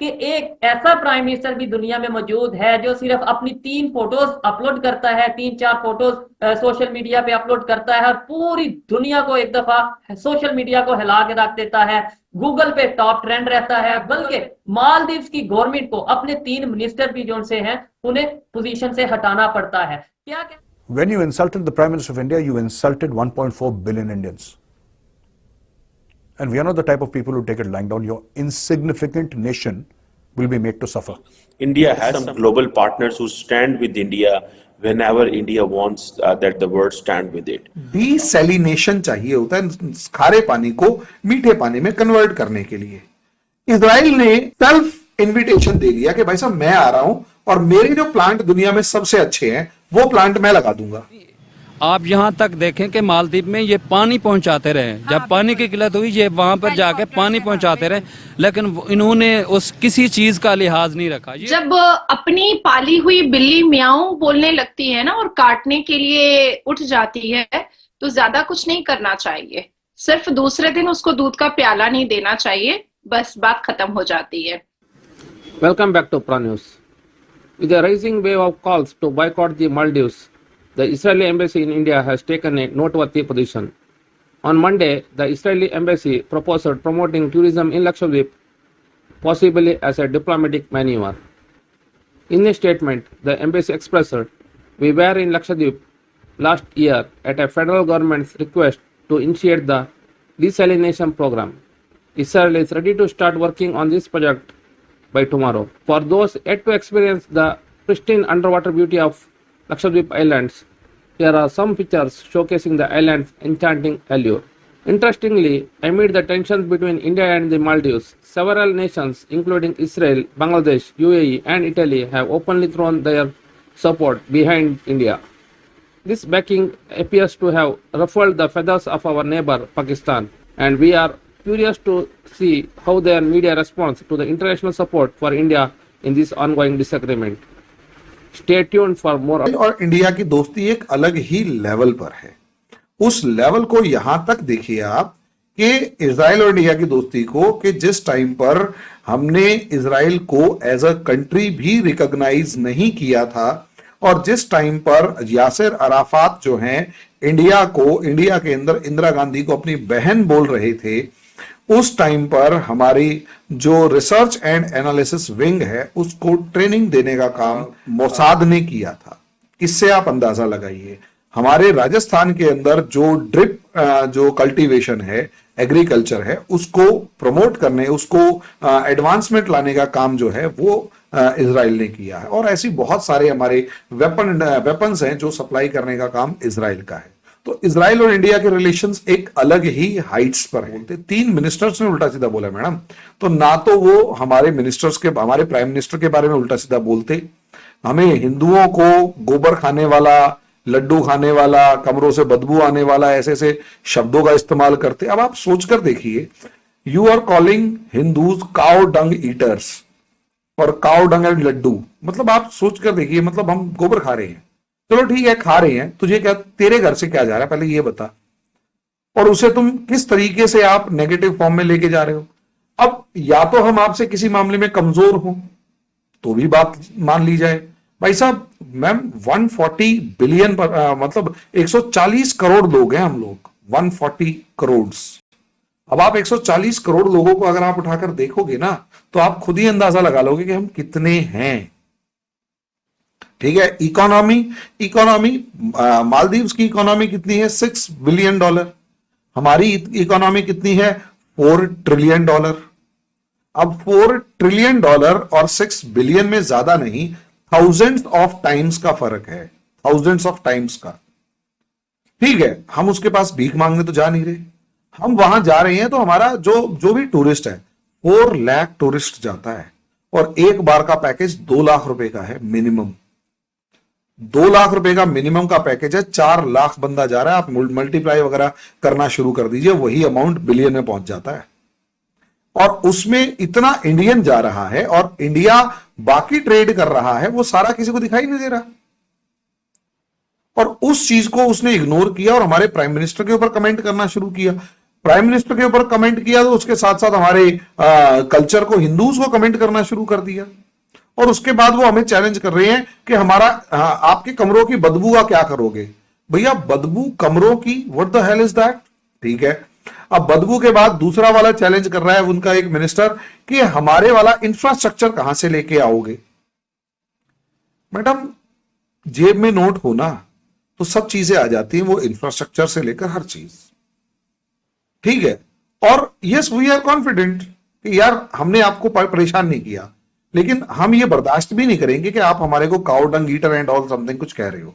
कि एक ऐसा प्राइम मिनिस्टर भी दुनिया में मौजूद है जो सिर्फ अपनी 3 फोटोज अपलोड करता है, 3-4 फोटोज सोशल मीडिया पे अपलोड करता है और पूरी दुनिया को एक दफा सोशल मीडिया को हिला के रख देता है, गूगल पे टॉप ट्रेंड रहता है। बल्कि मालदीव्स की गवर्नमेंट को अपने 3 मिनिस्टर भी जो से हैं उन्हें पोजीशन से हटाना पड़ता है। क्या When you insulted the Prime Minister of India, you insulted 1.4 billion Indians. And we are not the type of people who take it lying down. Your insignificant nation will be made to suffer. India has some global partners who stand with India whenever India wants that the world stand with it. Desalination चाहिए होता है खारे पानी को मीठे पानी में convert करने के लिए। इजराइल ने सेल्फ इन्विटेशन दे दिया कि भाई साहब मैं आ रहा हूं और मेरे जो प्लांट दुनिया में सबसे अच्छे हैं वो प्लांट मैं लगा दूंगा। आप यहाँ तक देखें कि मालदीव में ये पानी पहुंचाते रहे, जब पानी की किल्लत हुई ये वहाँ पर जाके पानी पहुंचाते रहे, लेकिन इन्होंने उस किसी चीज का लिहाज नहीं रखा। जब अपनी पाली हुई बिल्ली म्याऊं बोलने लगती है ना और काटने के लिए उठ जाती है तो ज्यादा कुछ नहीं करना चाहिए, सिर्फ दूसरे दिन उसको दूध का प्याला नहीं देना चाहिए, बस बात खत्म हो जाती है। Welcome back to Pra News. With the rising wave of calls to boycott the Maldives, the Israeli embassy in India has taken a noteworthy position. On Monday, the Israeli embassy proposed promoting tourism in Lakshadweep, possibly as a diplomatic maneuver. In a statement, the embassy expressed, "We were in Lakshadweep last year at a federal government's request to initiate the desalination program. Israel is ready to start working on this project by tomorrow. For those yet to experience the pristine underwater beauty of Lakshadweep Islands, here are some pictures showcasing the island's enchanting allure." Interestingly, amid the tensions between India and the Maldives, several nations, including Israel, Bangladesh, UAE, and Italy, have openly thrown their support behind India. This backing appears to have ruffled the feathers of our neighbor, Pakistan, and we are curious to see how their media responds to the international support for India in this ongoing disagreement. Stay tuned for more. और India की दोस्ती एक अलग ही level पर है। उस level को यहां तक देखिए आप कि इजराइल और इंडिया की दोस्ती को कि जिस टाइम पर हमने इजराइल को एज अ कंट्री भी रिकॉग्नाइज नहीं किया था और जिस टाइम पर यासिर अराफात जो हैं इंडिया के अंदर इंदिरा गांधी को अपनी बहन बोल रहे थे, उस टाइम पर हमारी जो रिसर्च एंड एनालिसिस विंग है उसको ट्रेनिंग देने का काम मोसाद ने किया था। इससे आप अंदाजा लगाइए हमारे राजस्थान के अंदर जो ड्रिप जो कल्टीवेशन है, एग्रीकल्चर है, उसको प्रमोट करने, उसको एडवांसमेंट लाने का काम जो है वो इजराइल ने किया है। और ऐसी बहुत सारे हमारे वेपन्स हैं जो सप्लाई करने का काम इजराइल का है। तो इजराइल और इंडिया के रिलेशंस एक अलग ही हाइट्स पर हैं। 3 मिनिस्टर्स ने उल्टा सीधा बोला मैडम, तो ना तो वो हमारे प्राइम मिनिस्टर के बारे में उल्टा सीधा बोलते, हमें हिंदुओं को गोबर खाने वाला, लड्डू खाने वाला, कमरों से बदबू आने वाला ऐसे ऐसे शब्दों का इस्तेमाल करते। अब आप सोचकर देखिए, you are calling Hindus cow dung eaters और काउ डंग एंड लड्डू, मतलब आप सोचकर देखिए, मतलब हम गोबर खा रहे हैं। चलो ठीक है खा रहे हैं, तुझे क्या, तेरे घर से क्या जा रहा है पहले ये बता, और उसे तुम किस तरीके से आप नेगेटिव फॉर्म में लेके जा रहे हो। अब या तो हम आपसे किसी मामले में कमजोर हो तो भी बात मान ली जाए, भाई साहब मैम 140 बिलियन पर मतलब 140 करोड़ लोग हैं हम लोग, 140 करोड़। अब आप 140 करोड़ लोगों को अगर आप उठाकर देखोगे ना तो आप खुद ही अंदाजा लगा लोगे कि हम कितने हैं। ठीक है, इकोनॉमी मालदीव्स की इकोनॉमी कितनी है? $6 बिलियन। हमारी इकोनॉमी कितनी है? $4 ट्रिलियन। अब $4 ट्रिलियन और 6 बिलियन में ज्यादा नहीं, थाउजेंड्स ऑफ टाइम्स का फर्क है, थाउजेंड्स ऑफ टाइम्स का। ठीक है, हम उसके पास भीख मांगने तो जा नहीं रहे, हम वहां जा रहे हैं तो हमारा जो भी टूरिस्ट है 4 लाख टूरिस्ट जाता है और एक बार का पैकेज 2 लाख रुपए का है मिनिमम। 2 लाख रुपए का मिनिमम का पैकेज है, 4 लाख बंदा जा रहा है। आप मल्टीप्लाई वगैरह करना शुरू कर दीजिए, वही अमाउंट बिलियन में पहुंच जाता है। और उसमें इतना इंडियन जा रहा है और इंडिया बाकी ट्रेड कर रहा है, वो सारा किसी को दिखाई नहीं दे रहा। और उस चीज को उसने इग्नोर किया और हमारे प्राइम मिनिस्टर के ऊपर कमेंट करना शुरू किया। प्राइम मिनिस्टर के ऊपर कमेंट किया तो उसके साथ साथ हमारे कल्चर को, हिंदूज को कमेंट करना शुरू कर दिया। और उसके बाद वो हमें चैलेंज कर रहे हैं कि हमारा आपके कमरों की बदबू का क्या करोगे। भैया बदबू कमरों की, what the hell is that? ठीक है, अब बदबू के बाद दूसरा वाला चैलेंज कर रहा है उनका एक मिनिस्टर कि हमारे वाला इंफ्रास्ट्रक्चर कहां से लेके आओगे। मैडम जेब में नोट हो ना तो सब चीजें आ जाती हैं, वो इंफ्रास्ट्रक्चर से लेकर हर चीज। ठीक है, और यस वी आर कॉन्फिडेंट कि यार हमने आपको परेशान नहीं किया, लेकिन हम ये बर्दाश्त भी नहीं करेंगे कि आप हमारे को cow dung eater and all something कुछ कह रहे हो।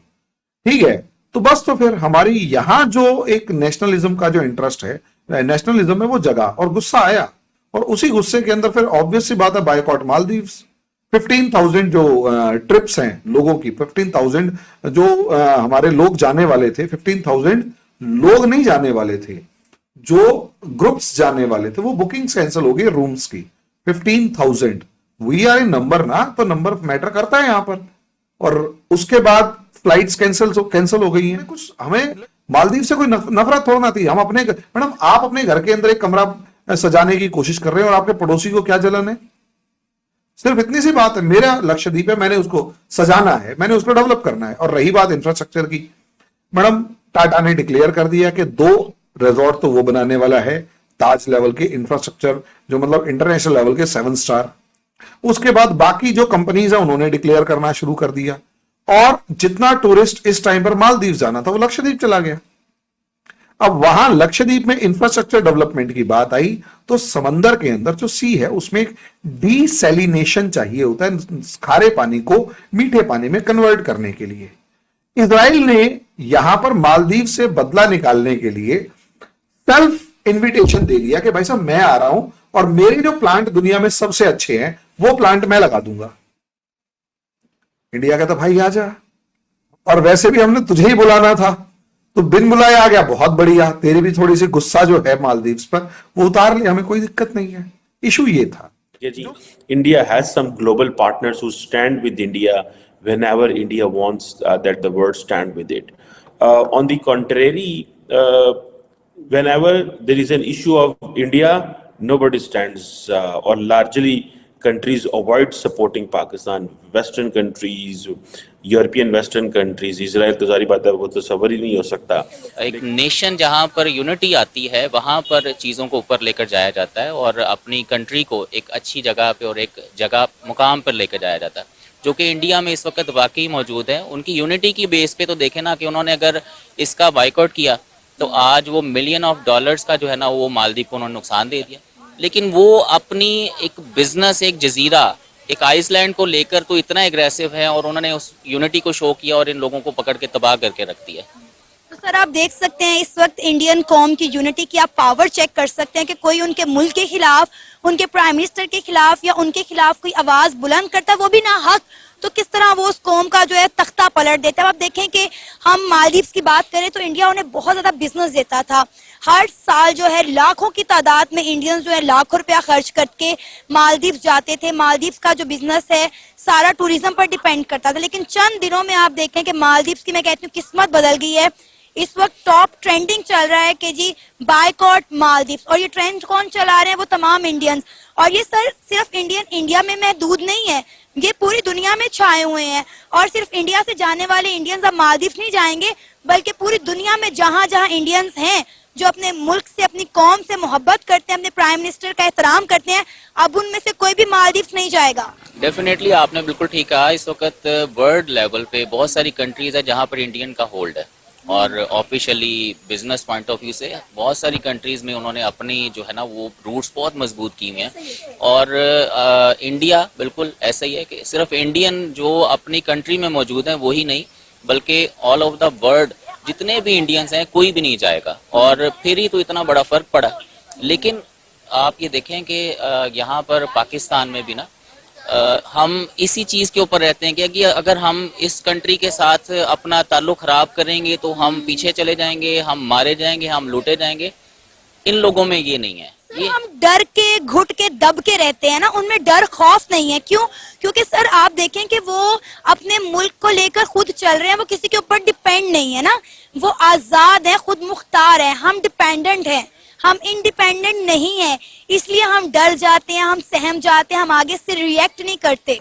ठीक है, तो बस तो फिर हमारी यहां जो एक नेशनलिज्म का जो इंटरेस्ट है, नेशनलिज्म में वो जगह और गुस्सा आया, और उसी गुस्से के अंदर फिर ऑब्वियस सी बात है बायकॉट मालदीव्स। 15,000 जो ट्रिप्स हैं लोगों की, 15,000 जो हमारे लोग जाने वाले थे, 15,000 लोग नहीं जाने वाले थे, जो ग्रुप्स जाने वाले थे वो बुकिंग्स कैंसिल हो गई रूम्स की। 15,000 वी आर इन नंबर ना, तो नंबर मैटर करता है यहां पर। और उसके बाद फ्लाइट्स कैंसिल हो गई हैं। कुछ हमें मालदीव से कोई नफरत थोड़ा ना थी। हम अपने मैडम आप अपने घर के अंदर एक कमरा सजाने की कोशिश कर रहे हैं और आपके पड़ोसी को क्या जलन है? सिर्फ इतनी सी बात है, मेरा लक्षद्वीप है, मैंने उसको सजाना है, मैंने उसको डेवलप करना है। और रही बात इंफ्रास्ट्रक्चर की, मैडम टाटा ने डिक्लेयर कर दिया कि 2 रिजॉर्ट तो वो बनाने वाला है ताज लेवल के इंफ्रास्ट्रक्चर, जो मतलब इंटरनेशनल लेवल के 7 स्टार। उसके बाद बाकी जो कंपनीज है उन्होंने डिक्लेयर करना शुरू कर दिया, और जितना टूरिस्ट इस टाइम पर मालदीव जाना था वो लक्षद्वीप चला गया। अब वहां लक्षद्वीप में इंफ्रास्ट्रक्चर डेवलपमेंट की बात आई तो समंदर के अंदर जो सी है उसमें एक डीसैलिनेशन चाहिए होता है, खारे पानी को मीठे पानी में कन्वर्ट करने के लिए। इजराइल ने यहां पर मालदीव से बदला निकालने के लिए सेल्फ इन्विटेशन दे दिया कि भाई साहब मैं आ रहा हूं और मेरे जो प्लांट दुनिया में सबसे अच्छे हैं वो प्लांट मैं लगा दूंगा। इंडिया कहता भाई आ जा, और वैसे भी हमने तुझे ही बुलाना था, तो बिन बुलाए आ गया, बहुत बढ़िया। तेरी भी थोड़ी सी गुस्सा जो है मालदीव्स पर वो उतार लिया, हमें कोई दिक्कत नहीं है। इशू ये था India has some global partners who stand with India whenever India wants that the world stand with it. On the contrary, whenever there is an issue of India, nobody stands, or largely countries avoid supporting Pakistan. Western countries, European western countries, Israel तो सारी बात है वो तो सबर ही नहीं हो सकता। एक नेशन जहाँ पर यूनिटी आती है वहाँ पर चीज़ों को ऊपर लेकर जाया जाता है और अपनी कंट्री को एक अच्छी जगह पे और एक जगह मुकाम पर लेकर जाया जाता है, जो कि इंडिया में इस वक्त वाकई मौजूद है। उनकी यूनिटी की बेस पे तो देखें ना कि उन्होंने अगर इसका बाइकआउट किया तो आज वो $मिलियन का जो है ना वो मालदीव को उन्होंने नुकसान दे दिया, लेकिन वो अपनी एक बिजनेस, एक जजीरा, एक आइसलैंड को लेकर तो इतना एग्रेसिव है और उन्होंने उस यूनिटी को शो किया और इन लोगों को पकड़ के तबाह करके रख दिया। तो सर आप देख सकते हैं इस वक्त इंडियन कौम की यूनिटी की आप पावर चेक कर सकते हैं कि कोई उनके मुल्क के खिलाफ, उनके प्राइम मिनिस्टर के खिलाफ या उनके खिलाफ कोई आवाज बुलंद करता है वो भी ना हक, तो किस तरह वो उस कौम का जो है तख्ता पलट देता है। आप देखें कि हम मालदीव्स की बात करें तो इंडिया उन्हें बहुत ज्यादा बिजनेस देता था। हर साल जो है लाखों की तादाद में इंडियंस जो है लाखों रुपया खर्च करके मालदीव्स जाते थे। मालदीव्स का जो बिजनेस है सारा टूरिज्म पर डिपेंड करता था, लेकिन चंद दिनों में आप देखें कि मालदीव्स की मैं कहती हूँ किस्मत बदल गई है। इस वक्त टॉप ट्रेंडिंग चल रहा है कि जी बायकॉट मालदीव्स, और ये ट्रेंड कौन चला रहे हैं? वो तमाम इंडियंस। और ये सर सिर्फ इंडिया में महदूद नहीं है, ये पूरी दुनिया में छाए हुए हैं। और सिर्फ इंडिया से जाने वाले इंडियंस अब मालदीव नहीं जाएंगे, बल्कि पूरी दुनिया में जहां जहां इंडियंस हैं जो अपने मुल्क से, अपनी कौम से मोहब्बत करते हैं, अपने प्राइम मिनिस्टर का एहतराम करते हैं, अब उनमें से कोई भी मालदीव्स नहीं जाएगा। डेफिनेटली आपने बिल्कुल ठीक कहा। इस वक्त वर्ल्ड लेवल पे बहुत सारी कंट्रीज है जहाँ पर इंडियन का होल्ड है, और officially business point of view से बहुत सारी कंट्रीज में उन्होंने अपनी जो है ना वो रूट्स बहुत मजबूत की हुए हैं। और इंडिया बिल्कुल ऐसा ही है कि सिर्फ इंडियन जो अपनी कंट्री में मौजूद हैं वही नहीं, बल्कि ऑल ओवर द वर्ल्ड जितने भी इंडियंस हैं कोई भी नहीं जाएगा, और फिर ही तो इतना बड़ा फर्क पड़ा। लेकिन आप ये देखें कि यहाँ पर पाकिस्तान में भी ना हम इसी चीज के ऊपर रहते हैं कि अगर हम इस कंट्री के साथ अपना ताल्लुक खराब करेंगे तो हम पीछे चले जाएंगे, हम मारे जाएंगे, हम लूटे जाएंगे। इन लोगों में ये नहीं है। ये हम डर के, घुट के, दब के रहते हैं ना, उनमें डर खौफ नहीं है। क्यों? क्योंकि सर आप देखें कि वो अपने मुल्क को लेकर खुद चल रहे हैं, वो किसी के ऊपर डिपेंड नहीं है ना, वो आजाद है, खुद मुख्तार है। हम डिपेंडेंट हैं, हम इंडिपेंडेंट नहीं है, इसलिए हम डर जाते हैं, हम सहम जाते हैं, हम आगे से रिएक्ट नहीं करते।